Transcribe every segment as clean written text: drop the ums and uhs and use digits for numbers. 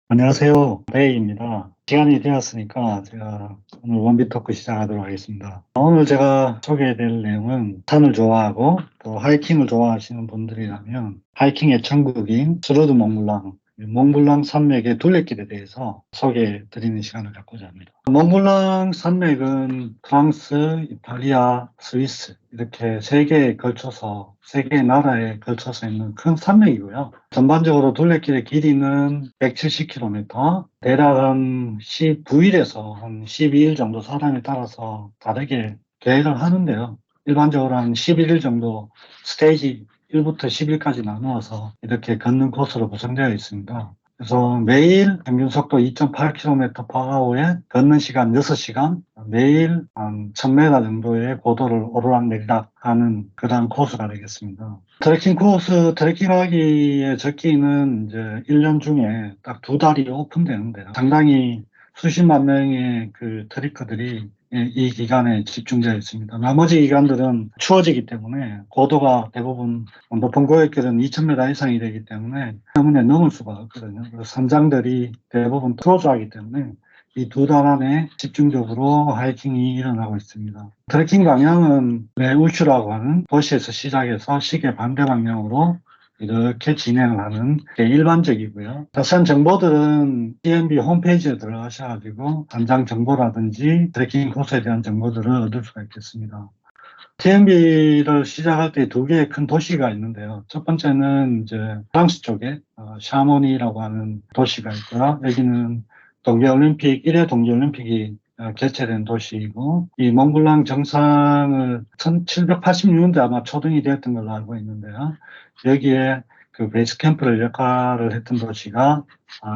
안녕하세요. 레이입니다. 시간이 되었으니까 제가 오늘 원빈 토크 시작하도록 하겠습니다. 오늘 제가 소개해드릴 내용은 산을 좋아하고 또 하이킹을 좋아하시는 분들이라면 하이킹의 천국인 스르드 몽블랑, 몽블랑 산맥의 둘레길에 대해서 소개해드리는 시간을 갖고자 합니다. 몽블랑 산맥은 프랑스, 이탈리아, 스위스 이렇게 세 개의 나라에 걸쳐서 있는 큰 산맥이고요. 전반적으로 둘레길의 길이는 170km, 대략 한 19일에서 한 12일 정도 사람에 따라서 다르게 계획을 하는데요. 일반적으로 한 11일 정도 스테이지 1부터 10일까지 나누어서 이렇게 걷는 코스로 구성되어 있습니다. 그래서 매일 평균 속도 2.8km/h에 걷는 시간 6시간, 매일 한 1000m 정도의 고도를 오르락내리락 하는 그런 코스가 되겠습니다. 트레킹하기에 적기는 이제 1년 중에 딱 2달이 오픈되는데요. 상당히 수십만 명의 그 트레커들이 이 기간에 집중되어 있습니다. 나머지 기간들은 추워지기 때문에 고도가 대부분 높은 고역길은 2000m 이상이 되기 때문에 넘을 수가 없거든요. 그래서 선장들이 대부분 트로즈하기 때문에 이 2달 안에 집중적으로 하이킹이 일어나고 있습니다. 트레킹 방향은 레우슈라고 하는 도시에서 시작해서 시계 반대 방향으로 이렇게 진행을 하는 게 일반적이고요. 자세한 정보들은 TMB 홈페이지에 들어가셔가지고 관장 정보라든지 트레킹 코스에 대한 정보들을 얻을 수가 있겠습니다. TMB를 시작할 때 2개의 큰 도시가 있는데요. 첫 번째는 이제 프랑스 쪽에 샤모니라고 하는 도시가 있고요. 여기는 동계올림픽, 1회 동계올림픽이 개최된 도시이고, 이 몽블랑 정상을 1786년대 아마 초등이 되었던 걸로 알고 있는데요. 여기에 그 베이스 캠프를 역할을 했던 도시가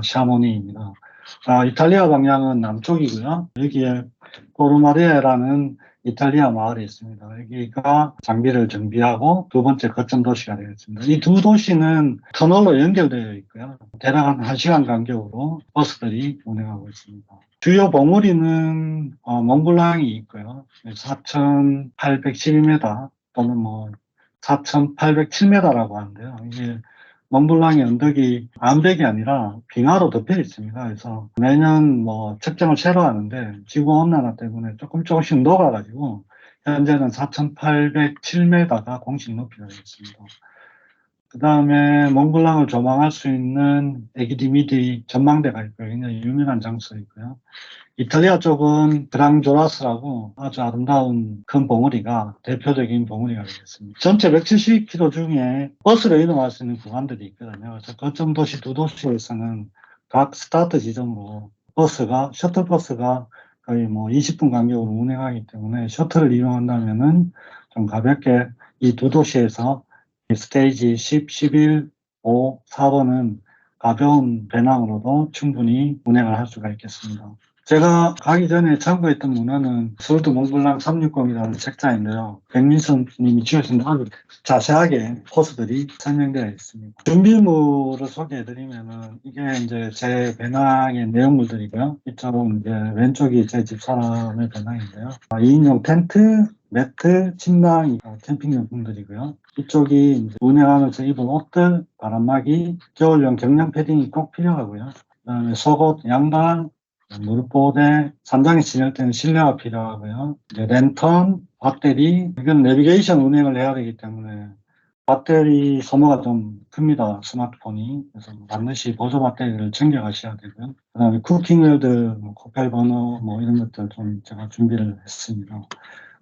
샤모니입니다. 이탈리아 방향은 남쪽이고요. 여기에 포르마레라는 이탈리아 마을이 있습니다. 여기가 장비를 정비하고 2번째 거점 도시가 되겠습니다. 이 2도시는 터널로 연결되어 있고요. 대략 한 1시간 간격으로 버스들이 운행하고 있습니다. 주요 봉우리는 몽블랑이 있고요. 4,812m 또는 뭐 4,807m라고 하는데요. 이게 몽블랑의 언덕이 암벽이 아니라 빙하로 덮여 있습니다. 그래서 매년 뭐 측정을 새로 하는데 지구온난화 때문에 조금씩 녹아가지고 현재는 4,807m가 공식 높이가 되겠습니다. 그 다음에 몽블랑을 조망할 수 있는 에기디미디 전망대가 있고요. 굉장히 유명한 장소이고요. 이탈리아 쪽은 그랑조라스라고 아주 아름다운 큰 봉우리가 대표적인 봉우리가 되겠습니다. 전체 170km 중에 버스로 이동할 수 있는 구간들이 있거든요. 그래서 거점 도시 2도시에서는 각 스타트 지점으로 셔틀버스가 거의 뭐 20분 간격으로 운행하기 때문에 셔틀을 이용한다면은 좀 가볍게 이 2도시에서 스테이지 10, 11, 5, 4번은 가벼운 배낭으로도 충분히 운행을 할 수가 있겠습니다. 제가 가기 전에 참고했던 문헌은 스르드 몽블랑 360이라는 책자인데요. 백민선 님이 지으신 아주 자세하게 코스들이 설명되어 있습니다. 준비물을 소개해드리면은 이게 이제 제 배낭의 내용물들이고요. 이쪽은 이제 왼쪽이 제 집사람의 배낭인데요. 2인용 텐트, 매트, 침낭, 캠핑용품들이고요. 이쪽이 이제 운행하면서 입은 옷들, 바람막이, 겨울용 경량 패딩이 꼭 필요하고요. 그다음에 속옷, 양말, 물보대, 산장에 지낼 때는 실내화 필요하고요. 이제 랜턴, 배터리, 이건 내비게이션 운행을 해야 되기 때문에 배터리 소모가 좀 큽니다. 스마트폰이. 그래서 반드시 보조 배터리를 챙겨 가셔야 되고요. 그 다음에 쿠킹웨어들, 코펠 버너, 이런 것들 좀 제가 준비를 했습니다.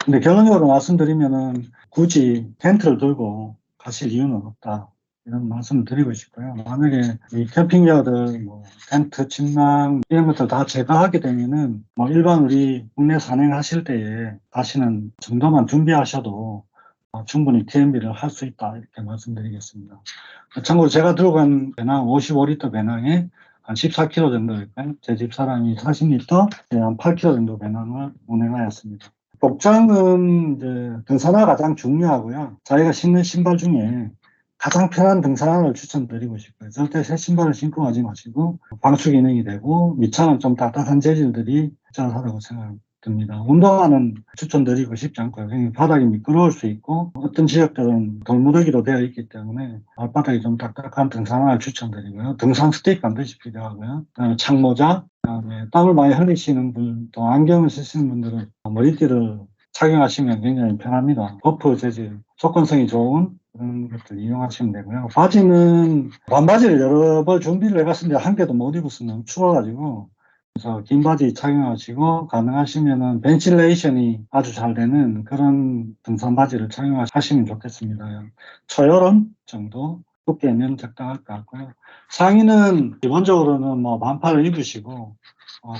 근데 결론적으로 말씀드리면은 굳이 텐트를 들고 가실 이유는 없다. 이런 말씀을 드리고 싶고요. 만약에 이 캠핑카들, 텐트, 침낭, 이런 것들 다 제거하게 되면은, 일반 우리 국내 산행하실 때에 가시는 정도만 준비하셔도 충분히 TMB를 할 수 있다. 이렇게 말씀드리겠습니다. 참고로 제가 들고 간 배낭, 55리터 배낭에 한 14kg 정도일까요? 제 집사람이 40리터, 한 8kg 정도 배낭을 운행하였습니다. 복장은 이제 등산화가 가장 중요하고요. 자기가 신는 신발 중에 가장 편한 등산화를 추천드리고 싶어요. 절대 새 신발을 신고 가지 마시고 방수 기능이 되고 밑창은 좀 딱딱한 재질들이 적절하다고 생각합니다. 듭니다. 운동화는 추천드리고 싶지 않고요. 굉장히 바닥이 미끄러울 수 있고 어떤 지역들은 돌무더기로 되어 있기 때문에 발바닥이 좀 딱딱한 등산화를 추천드리고요. 등산 스틱 반드시 필요하고요. 그다음에 창모자, 그다음에 땀을 많이 흘리시는 분, 또 안경을 쓰시는 분들은 머리띠를 착용하시면 굉장히 편합니다. 버프 재질, 접근성이 좋은 그런 것들 이용하시면 되고요. 바지는 반바지를 여러 벌 준비를 해봤는데 한 개도 못 입었으면 추워가지고 그래서 긴 바지 착용하시고 가능하시면은 벤틸레이션이 아주 잘 되는 그런 등산 바지를 착용하시면 좋겠습니다. 초여름 정도 두께면 적당할 것 같고요. 상의는 기본적으로는 뭐 반팔을 입으시고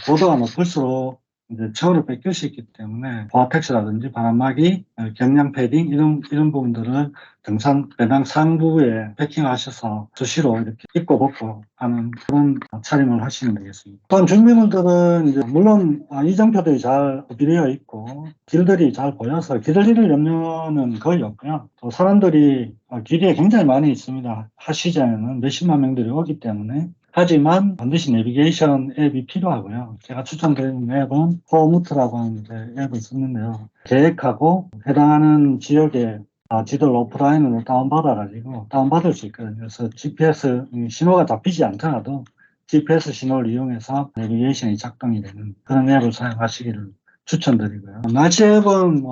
고도가 높을수록 이제 체온을 뺏길 수 있기 때문에 고아텍스라든지 바람막이, 경량 패딩 이런 부분들을 등산 배낭 상부에 패킹하셔서 수시로 이렇게 입고 벗고 하는 그런 차림을 하시면 되겠습니다. 또한 준비물들은 이제 물론 이정표들이 잘 구비되어 있고 길들이 잘 보여서 길을 잃을 염려는 거의 없고요. 또 사람들이 길에 굉장히 많이 있습니다. 하시장에는 몇십만 명들이 오기 때문에. 하지만 반드시 내비게이션 앱이 필요하고요. 제가 추천드리는 앱은 포무트라고 하는 앱을 쓰는데요. 계획하고 해당하는 지역에 지도를 오프라인으로 다운받을 수 있거든요. 그래서 GPS 신호가 잡히지 않더라도 GPS 신호를 이용해서 내비게이션이 작동이 되는 그런 앱을 사용하시기를 추천드리고요. 날씨 앱은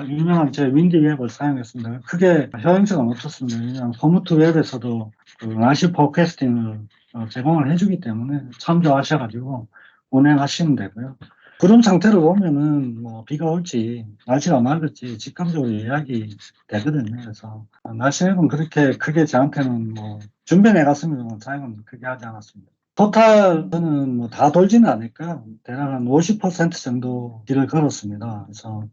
유명한 제 윈디 앱을 사용했습니다. 크게 효용성은 없었습니다. 그냥 포무트 웹에서도 그 날씨 포캐스팅을 제공을 해주기 때문에 참조하셔가지고 운행하시면 되고요. 구름 상태를 보면은 뭐 비가 올지 날씨가 맑을지 직감적으로 예약이 되거든요. 그래서 날씨 앱은 그렇게 크게 저한테는 뭐 준비해 갔으면 사용은 크게 하지 않았습니다. 토탈은 뭐 다 돌지는 않을까요? 대략 한 50% 정도 길을 걸었습니다. 그래서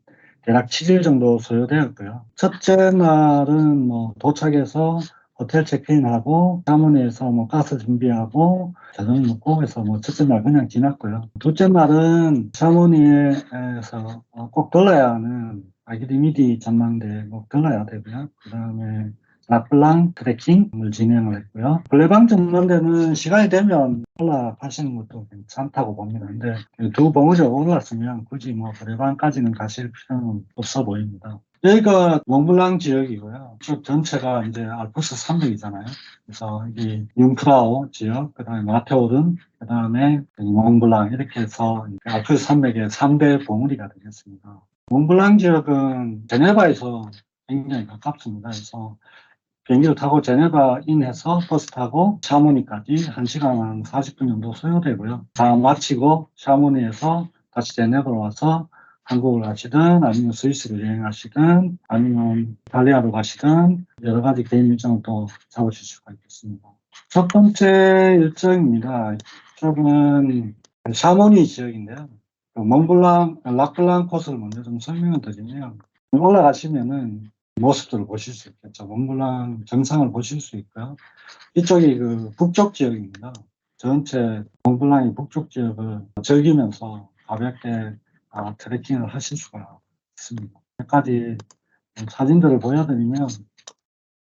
대략 7일 정도 소요되었고요. 첫째 날은 뭐 도착해서 호텔 체크인하고 샤머니에서 뭐 가스 준비하고 저녁 먹고 해서 뭐 첫째 날 그냥 지났고요. 둘째 날은 샤머니에서 꼭 들러야 하는 아기디미디 전망대 꼭 들러야 되고요. 그 다음에 라플랑 트레킹을 진행을 했고요. 블레방 전망대는 시간이 되면 올라가시는 것도 괜찮다고 봅니다. 근데 두 봉우리가 올랐으면 굳이 뭐 블레방까지는 가실 필요는 없어 보입니다. 여기가 몽블랑 지역이고요. 쭉 전체가 이제 알프스 산맥이잖아요. 그래서 이 융프라우 지역, 그 다음에 마테오른, 그 다음에 몽블랑 이렇게 해서 알프스 산맥의 3대 봉우리가 되겠습니다. 몽블랑 지역은 제네바에서 굉장히 가깝습니다. 그래서 비행기를 타고 제네바 인해서 버스 타고 샤모니까지 1시간 한 40분 정도 소요되고요. 다 마치고 샤모니에서 다시 제네바로 와서 한국을 가시든 아니면 스위스를 여행하시든 아니면 이탈리아로 가시든 여러 가지 개인 일정을 또 잡으실 수가 있겠습니다. 첫 번째 일정입니다. 이쪽은 샤모니 지역인데요. 몽블랑, 락블랑 코스를 먼저 좀 설명을 드리면 올라가시면은 모습들을 보실 수 있겠죠. 몽블랑 정상을 보실 수 있고요. 이쪽이 그 북쪽 지역입니다. 전체 몽블랑의 북쪽 지역을 즐기면서 가볍게 트레킹을 하실 수가 있습니다. 몇 가지 사진들을 보여드리면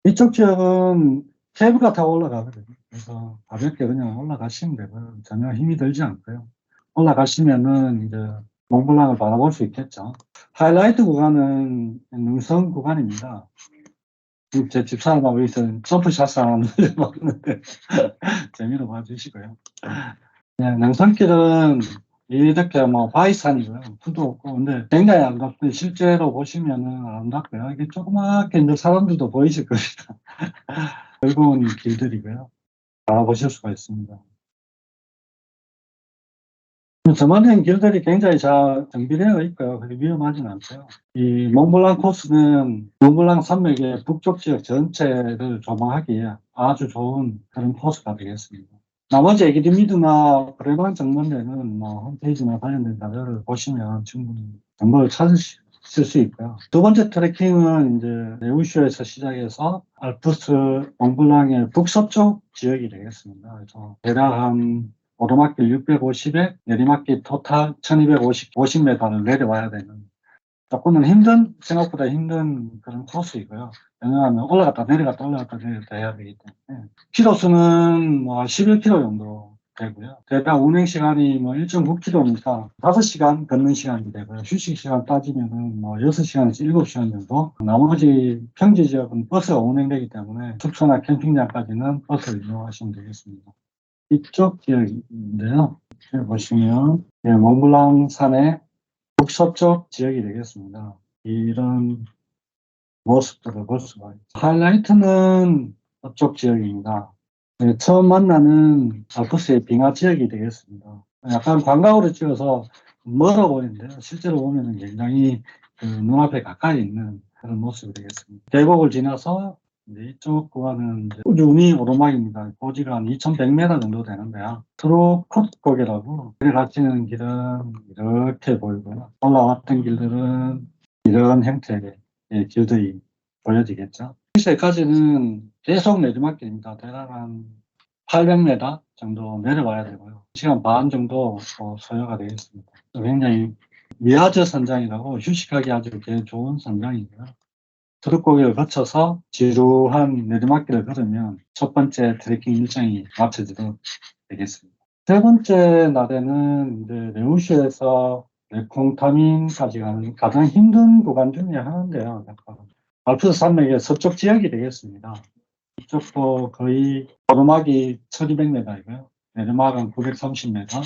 이쪽 지역은 케이블카 타고 올라가거든요. 그래서 가볍게 그냥 올라가시면 되고요. 전혀 힘이 들지 않고요. 올라가시면은 이제 몽블랑을 바라볼 수 있겠죠. 하이라이트 구간은 능선 구간입니다. 제 집사람하고 여기서 점프샷을 하나 늘려봤는데 재미로 봐주시고요. 네, 능선길은 이렇게 뭐 바위산이고요. 풀도 없고 근데 굉장히 아름답고 실제로 보시면은 아름답고요. 이게 조그맣게 이제 사람들도 보이실 겁니다. 즐거운 길들이고요. 바라보실 수가 있습니다. 저만의 길들이 굉장히 잘 정비되어 있고요. 그리 위험하진 않고요. 이 몽블랑 코스는 몽블랑 산맥의 북쪽 지역 전체를 조망하기에 아주 좋은 그런 코스가 되겠습니다. 나머지 에기디미드나 브레방 정문대는 뭐 홈페이지나 관련된 자료를 보시면 충분히 정보를 찾으실 수 있고요. 두 번째 트레킹은 이제 네우슈에서 시작해서 알프스 몽블랑의 북서쪽 지역이 되겠습니다. 그래서 대략 한 오르막길 650에 내리막길 토탈 1250m를 내려와야 되는 조금은 생각보다 힘든 그런 코스이고요. 왜냐하면 올라갔다 내려갔다 올라갔다 내려갔다 해야 되기 때문에. 키로수는 뭐 11km 정도 되고요. 대략 운행 시간이 뭐 1.9km니까 5시간 걷는 시간이 되고요. 휴식 시간 따지면은 뭐 6시간에서 7시간 정도. 나머지 평지 지역은 버스가 운행되기 때문에 숙소나 캠핑장까지는 버스를 이용하시면 되겠습니다. 이쪽 지역인데요. 여기 보시면 몽블랑 산의 북서쪽 지역이 되겠습니다. 이런 모습들을 볼 수가 있죠. 하이라이트는 서쪽 지역입니다. 네, 처음 만나는 알프스의 빙하 지역이 되겠습니다. 약간 광각으로 찍어서 멀어 보이는데요. 실제로 보면 굉장히 그 눈앞에 가까이 있는 그런 모습이 되겠습니다. 계곡을 지나서 이제 이쪽 구간은 이제 꾸준히 오르막입니다. 고지가 한 2100m 정도 되는데요. 트로콧곡이라고 길을 가치는 길은 이렇게 보이고요. 올라왔던 길들은 이런 형태의 길들이 보여지겠죠. 여기까지는 계속 내리막길입니다. 대략 한 800m 정도 내려와야 되고요. 1시간 반 정도 소요가 되겠습니다. 굉장히 미아저 산장이라고 휴식하기 아주 좋은 산장이고요. 트럭고개를 거쳐서 지루한 내리막길을 걸으면 첫 번째 트레킹 일정이 마쳐지도록 되겠습니다. 세 번째 날에는 이제 레우시에서 레콩타민까지 가는 가장 힘든 구간 중에 하나인데요. 알프스 산맥의 서쪽 지역이 되겠습니다. 이쪽도 거의 오르막이 1200m이고요. 내리막은 930m,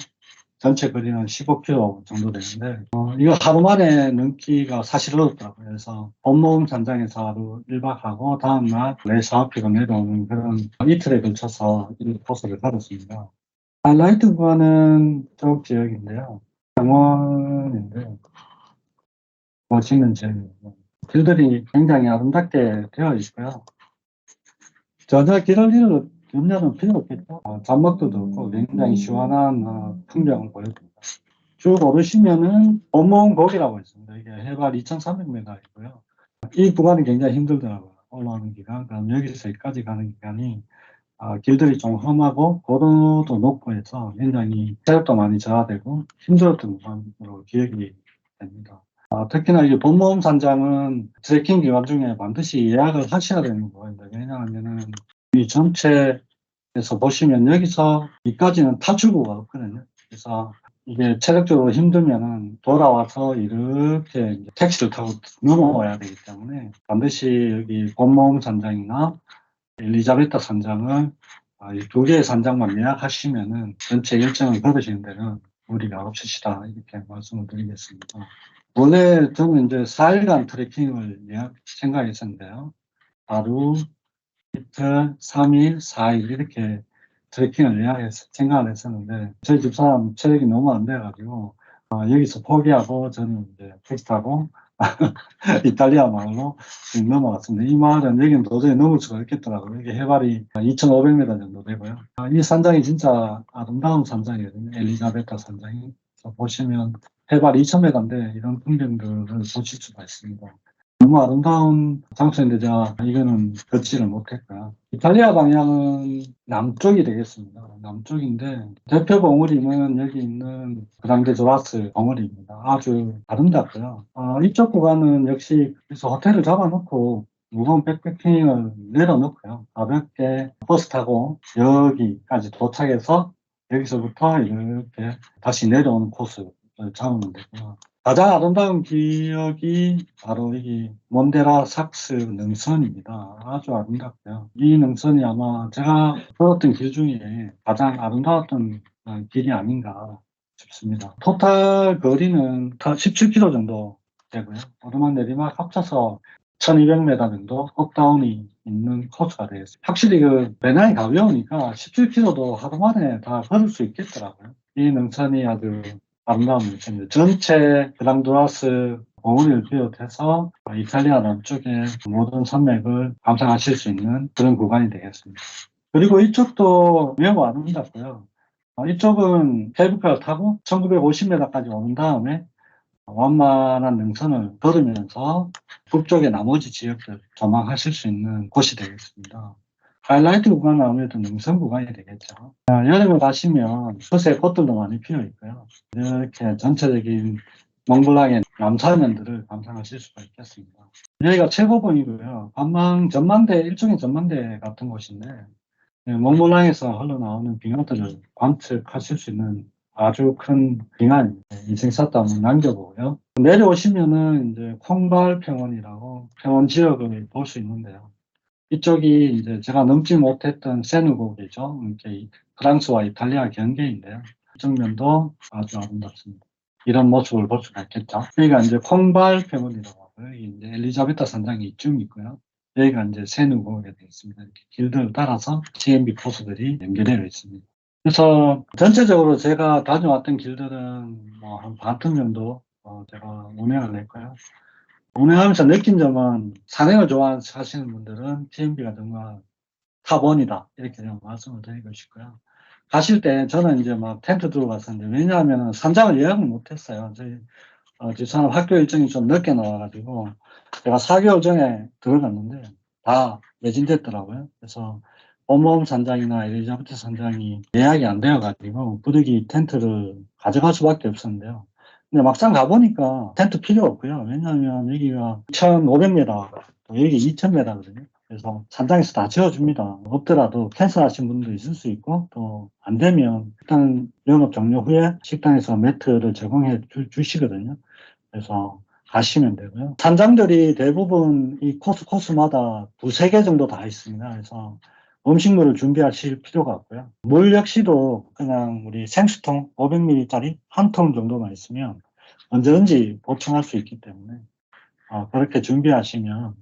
전체 거리는 15km 정도 되는데, 이거 하루 만에 넘기가 사실 어렵더라고요. 그래서 본모음 산장에서 하루 1박하고 다음날 레사피로 내려오는 그런 이틀에 걸쳐서 이 코스를 걸었습니다. 하이라이트 구간은 쪽 지역인데요. 정원인데, 멋있는 지역이에요. 길들이 굉장히 아름답게 되어 있고요. 전혀 길을 잃을 염려는 필요 없겠죠. 잔목도 없고 굉장히 시원한 풍경을 보여줍니다. 쭉 오르시면은 본몽곡이라고 있습니다. 이게 해발 2300m이고요. 이 구간이 굉장히 힘들더라고요. 올라오는 기간. 그럼 여기서 여기까지 가는 기간이 길들이 좀 험하고 고도도 높고 해서 굉장히 체력도 많이 저하되고 힘들었던 구간으로 기억이 됩니다. 특히나 이 본모음 산장은 트레킹 기간 중에 반드시 예약을 하셔야 되는 거예요. 왜냐하면은 이 전체에서 보시면 여기서 이까지는 탈출구가 없거든요. 그래서 이게 체력적으로 힘들면은 돌아와서 이렇게 이제 택시를 타고 넘어와야 되기 때문에 반드시 여기 본모음 산장이나 엘리자베타 산장을 이 두 개의 산장만 예약하시면은 전체 일정을 걸으시는 데는 무리가 없으시다 이렇게 말씀을 드리겠습니다. 원래 저는 이제 4일간 트레킹을 생각했었는데요. 하루, 이틀, 3일, 4일 이렇게 트레킹을 생각을 했었는데 저희 집사람 체력이 너무 안 돼가지고 여기서 포기하고 저는 이제 택시 타고 이탈리아 마을로 넘어갔습니다. 이 마을은 여기는 도저히 넘을 수가 없겠더라고요. 여기 해발이 2,500m 정도 되고요. 이 산장이 진짜 아름다운 산장이거든요. 엘리자베타 산장이. 보시면 해발 2,000m인데 이런 풍경들을 보실 수가 있습니다. 너무 아름다운 장소인데 제가 이거는 걷지를 못했고요. 이탈리아 방향은 남쪽이 되겠습니다. 남쪽인데 대표 봉우리는 여기 있는 그랑데 조라스 봉우리입니다. 아주 아름답고요. 이쪽 구간은 역시 그래서 호텔을 잡아놓고 무거운 백패킹을 내려놓고요. 가볍게 버스 타고 여기까지 도착해서 여기서부터 이렇게 다시 내려오는 코스를 잡으면 되고요. 가장 아름다운 기억이 바로 이 몬데라 삭스 능선입니다. 아주 아름답고요. 이 능선이 아마 제가 걸었던 길 중에 가장 아름다웠던 길이 아닌가 싶습니다. 토탈 거리는 17km 정도 되고요. 오르막 내리막 합쳐서 1200m 정도 업다운이 있는 코스가 되겠습니다. 확실히 그 배낭이 가벼우니까 17km도 하루 만에 다 걸을 수 있겠더라고요. 이 능선이 아주 아름다운 능선입니다. 전체 그랑두라스 봉우리를 비롯해서 이탈리아 남쪽의 모든 산맥을 감상하실 수 있는 그런 구간이 되겠습니다. 그리고 이쪽도 매우 아름답고요. 이쪽은 케이블카를 타고 1950m까지 온 다음에 완만한 능선을 걸으면서 북쪽의 나머지 지역들 조망하실 수 있는 곳이 되겠습니다. 하이라이트 구간은 아무래도 능선 구간이 되겠죠. 여름에 가시면 수세 꽃들도 많이 피어 있고요. 이렇게 전체적인 몽블랑의 남산면들을 감상하실 수가 있겠습니다. 여기가 최고봉이고요. 전망대, 일종의 전망대 같은 곳인데 몽블랑에서 흘러나오는 빙하들을 관측하실 수 있는 아주 큰 빙하입니다. 인생샷도 한번 남겨보고요. 내려오시면은 이제 콩발 평원이라고 평원 지역을 볼 수 있는데요. 이쪽이 이제 제가 넘지 못했던 세누곡이죠. 이렇게 프랑스와 이탈리아 경계인데요. 이쪽 면도 아주 아름답습니다. 이런 모습을 볼 수가 있겠죠. 여기가 이제 콩발 평원이라고 하고요. 여기 이제 엘리자베타 선장이 이쯤 있고요. 여기가 이제 세누곡에 되어 있습니다. 이렇게 길들을 따라서 GMB 코스들이 연결되어 있습니다. 그래서 전체적으로 제가 다녀왔던 길들은 뭐 한 반틈 정도 제가 운행을 했고요. 운행하면서 느낀 점은 산행을 좋아하시는 분들은 TMB가 정말 탑원이다. 이렇게 제가 말씀을 드리고 싶고요. 가실 때 저는 이제 막 텐트 들고 갔었는데 왜냐하면 산장을 예약을 못했어요. 저희 집사람 학교 일정이 좀 늦게 나와가지고 제가 4개월 전에 들어갔는데 다 매진됐더라고요. 그래서 온몸 산장이나 엘리자베트 산장이 예약이 안 되어가지고 부득이 텐트를 가져갈 수밖에 없었는데요. 근데 막상 가보니까 텐트 필요 없고요. 왜냐하면 여기가 1,500m, 여기 2,000m거든요. 그래서 산장에서 다 지어줍니다. 없더라도 캔슬하신 분도 있을 수 있고 또 안 되면 일단 영업 종료 후에 식당에서 매트를 제공해 주시거든요. 그래서 가시면 되고요. 산장들이 대부분 이 코스마다 두세 개 정도 다 있습니다. 그래서 음식물을 준비하실 필요가 없고요. 물 역시도 그냥 우리 생수통 500ml짜리 한 통 정도만 있으면 언제든지 보충할 수 있기 때문에 그렇게 준비하시면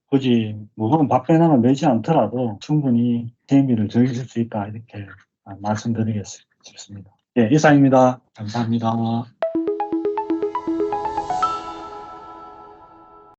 굳이 무거운 밥배낭을 메지 않더라도 충분히 재미를 즐기실 수 있다 이렇게 말씀드리겠습니다. 예, 이상입니다. 감사합니다.